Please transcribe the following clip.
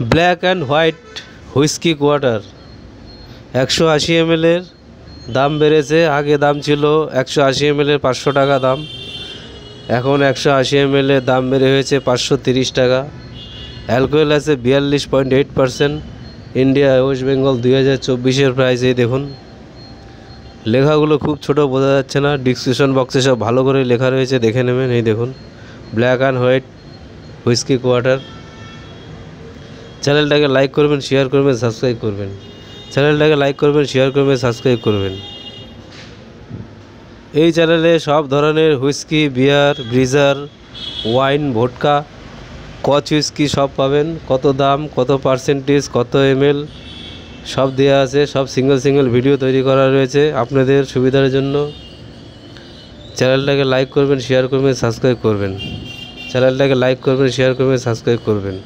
Black and white whisky quarter 180 ml এর দাম বেড়েছে। আগে দাম ছিল 180 ml এর 500 টাকা দাম, এখন 180 ml এর দাম বেড়ে হয়েছে 530 টাকা। অ্যালকোহল আছে 42.8%। ইন্ডিয়া ওয়েস্ট বেঙ্গল 2024-এর প্রাইস। এই দেখুন, লেখাগুলো খুব ছোট, বোঝা যাচ্ছে না। ডিসক্রিপশন বক্সে সব ভালো করে লেখা রয়েছে, দেখে নেবেন। এই দেখুন, black and white whisky quarter. চ্যানেলটাকে লাইক করবেন, শেয়ার করবেন, সাবস্ক্রাইব করবেন। চ্যানেলটাকে লাইক করবেন, শেয়ার করবেন, সাবস্ক্রাইব করবেন। এই চ্যানেলে সব ধরনের হুইস্কি, বিয়ার, ব্রিজার, ওয়াইন, ভোডকা, কচ হুইস্কি সব পাবেন। কত দাম, কত পার্সেন্টেজ, কত ml সব দেওয়া আছে। সব সিঙ্গেল ভিডিও তৈরি করা রয়েছে আপনাদের সুবিধার জন্য। চ্যানেলটাকে লাইক করবেন, শেয়ার করবেন, সাবস্ক্রাইব করবেন। চ্যানেলটাকে লাইক করবেন, শেয়ার করবেন, সাবস্ক্রাইব করবেন।